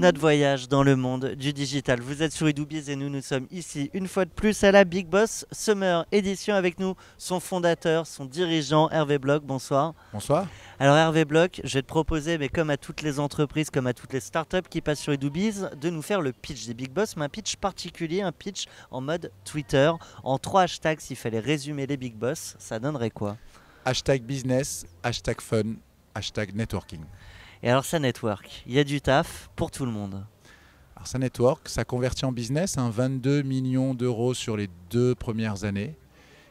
notre voyage dans le monde du digital. Vous êtes sur Edoubiz et nous sommes ici une fois de plus à la Big Boss Summer Edition avec nous, son fondateur, son dirigeant Hervé Bloch. Bonsoir. Bonsoir. Alors Hervé Bloch, je vais te proposer, mais comme à toutes les entreprises, comme à toutes les startups qui passent sur Edoubiz, de nous faire le pitch des Big Boss, mais un pitch particulier, un pitch en mode Twitter. En 3 hashtags, s'il fallait résumer les Big Boss, ça donnerait quoi? Hashtag business, hashtag fun, hashtag networking. Et alors ça network, il y a du taf pour tout le monde. Alors ça network, ça convertit en business, 22 millions d'euros sur les 2 premières années.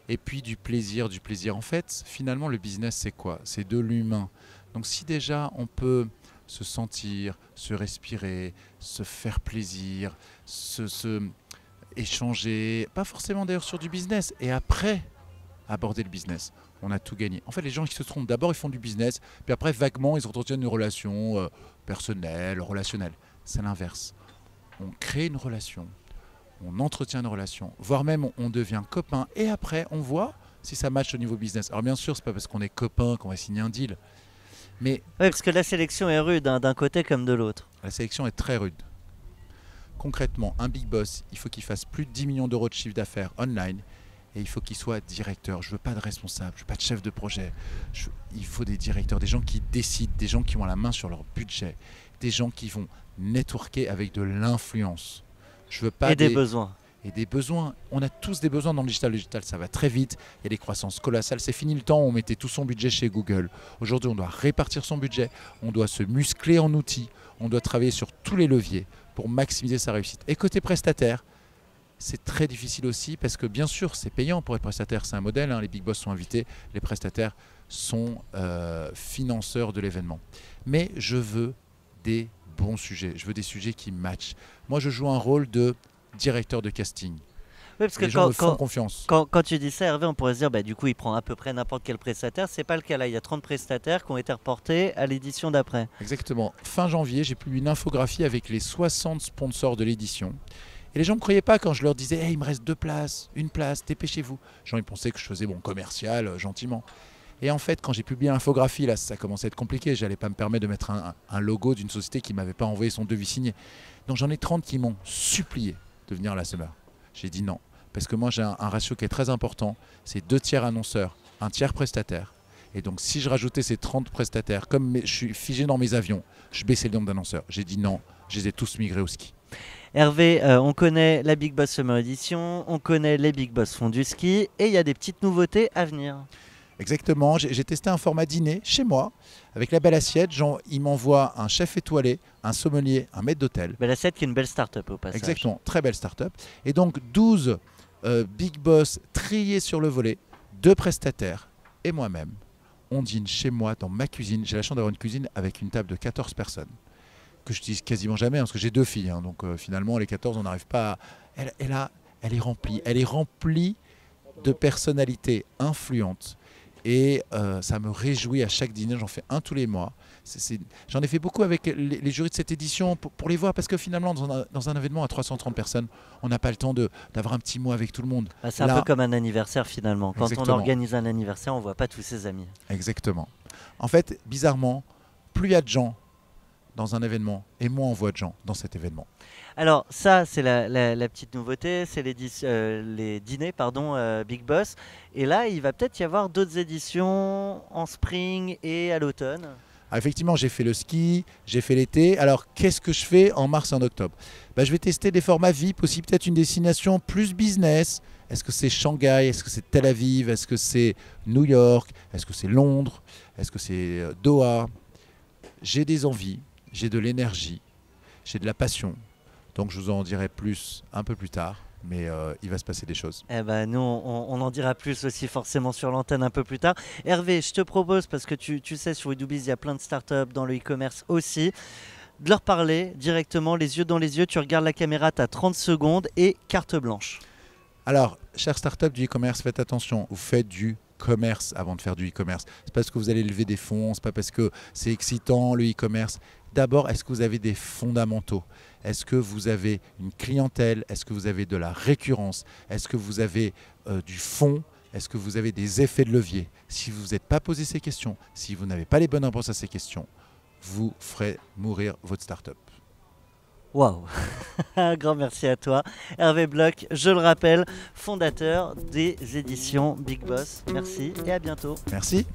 Et puis du plaisir, du plaisir. En fait, finalement, le business, c'est quoi? C'est de l'humain. Donc si déjà on peut se sentir, se respirer, se faire plaisir, se échanger, pas forcément d'ailleurs sur du business, et après aborder le business, on a tout gagné. En fait, les gens qui se trompent, d'abord ils font du business, puis après vaguement ils entretiennent une relation personnelle, relationnelle. C'est l'inverse. On crée une relation, on entretient une relation, voire même on devient copain, et après on voit si ça match au niveau business. Alors bien sûr, c'est pas parce qu'on est copain qu'on va signer un deal, mais Oui, parce que la sélection est rude, hein, d'un côté comme de l'autre. la sélection est très rude. Concrètement, un big boss, il faut qu'il fasse plus de 10 millions d'euros de chiffre d'affaires online, et il faut qu'il soit directeur. Je veux pas de responsable, je veux pas de chef de projet. Il faut des directeurs, des gens qui décident, des gens qui ont la main sur leur budget, des gens qui vont networker avec de l'influence. Je veux pas Et des besoins. Et des besoins. On a tous des besoins dans le digital. Le digital, ça va très vite. Il y a des croissances colossales. C'est fini le temps où on mettait tout son budget chez Google. Aujourd'hui, on doit répartir son budget. On doit se muscler en outils. On doit travailler sur tous les leviers pour maximiser sa réussite. Et côté prestataire, c'est très difficile aussi parce que bien sûr, c'est payant pour être prestataire. C'est un modèle. Hein. Les big boss sont invités. Les prestataires sont financeurs de l'événement. Mais je veux des bons sujets. Je veux des sujets qui matchent. Moi, je joue un rôle de directeur de casting. Oui, parce que les gens me font confiance. Quand tu dis ça, Hervé, on pourrait se dire, bah, du coup, il prend à peu près n'importe quel prestataire. C'est pas le cas là. Il y a 30 prestataires qui ont été reportés à l'édition d'après. Exactement. Fin janvier, j'ai publié une infographie avec les 60 sponsors de l'édition. Et les gens ne me croyaient pas quand je leur disais hey, il me reste 2 places, 1 place, dépêchez-vous. Les gens ils pensaient que je faisais mon commercial gentiment. Et en fait, quand j'ai publié l'infographie, là, ça commençait à être compliqué. Je n'allais pas me permettre de mettre un logo d'une société qui ne m'avait pas envoyé son devis signé. Donc j'en ai 30 qui m'ont supplié de venir à la Summer. J'ai dit non. Parce que moi, j'ai un ratio qui est très important. C'est 2 tiers annonceurs, 1 tiers prestataire. Et donc, si je rajoutais ces 30 prestataires, comme je suis figé dans mes avions, je baissais le nombre d'annonceurs. J'ai dit non, je les ai tous migrés au ski. Hervé, on connaît la Big Boss Summer Edition, on connaît les Big Boss font du ski et il y a des petites nouveautés à venir. Exactement, j'ai testé un format dîner chez moi avec la belle assiette. Il m'envoie un chef étoilé, un sommelier, un maître d'hôtel. Belle assiette qui est une belle start-up au passage. Exactement, très belle start-up. Et donc 12 big boss triés sur le volet, 2 prestataires et moi-même. On dîne chez moi dans ma cuisine. J'ai la chance d'avoir une cuisine avec une table de 14 personnes que je n'utilise quasiment jamais parce que j'ai 2 filles. Hein, donc finalement les 14 on n'arrive pas à... Elle est remplie. Elle est remplie de personnalités influentes. Et ça me réjouit à chaque dîner, j'en fais un tous les mois. J'en ai fait beaucoup avec les jurys de cette édition pour les voir, parce que finalement, dans un événement à 330 personnes, on n'a pas le temps d'avoir un petit mot avec tout le monde. Bah, c'est un peu comme un anniversaire finalement. Quand Exactement. on organise un anniversaire, on ne voit pas tous ses amis. Exactement. En fait, bizarrement, plus il y a de gens dans un événement, et moins on voit de gens dans cet événement. Alors ça, c'est la petite nouveauté, c'est les dîners Big Boss. Et là, il va peut-être y avoir d'autres éditions en spring et à l'automne. Alors effectivement, j'ai fait le ski, j'ai fait l'été. Alors, qu'est-ce que je fais en mars et en octobre? Je vais tester des formats VIP, aussi peut-être une destination plus business. Est-ce que c'est Shanghai? Est-ce que c'est Tel Aviv? Est-ce que c'est New York? Est-ce que c'est Londres? Est-ce que c'est Doha? J'ai des envies, j'ai de l'énergie, j'ai de la passion. Donc je vous en dirai plus un peu plus tard, mais il va se passer des choses. Eh ben, nous, on en dira plus aussi forcément sur l'antenne un peu plus tard. Hervé, je te propose, parce que tu sais, sur Edoubiz, il y a plein de startups dans le e-commerce aussi, de leur parler directement, les yeux dans les yeux. Tu regardes la caméra, tu as 30 secondes et carte blanche. Alors, chères startups du e-commerce, faites attention, vous faites du commerce avant de faire du e-commerce. C'est pas parce que vous allez lever des fonds, c'est pas parce que c'est excitant le e-commerce. D'abord, est-ce que vous avez des fondamentaux? Est-ce que vous avez une clientèle? Est-ce que vous avez de la récurrence? Est-ce que vous avez du fond? Est-ce que vous avez des effets de levier? Si vous n'êtes pas posé ces questions, si vous n'avez pas les bonnes réponses à ces questions, vous ferez mourir votre startup. Waouh. Un grand merci à toi. Hervé Bloch, je le rappelle, fondateur des éditions Big Boss. Merci et à bientôt. Merci.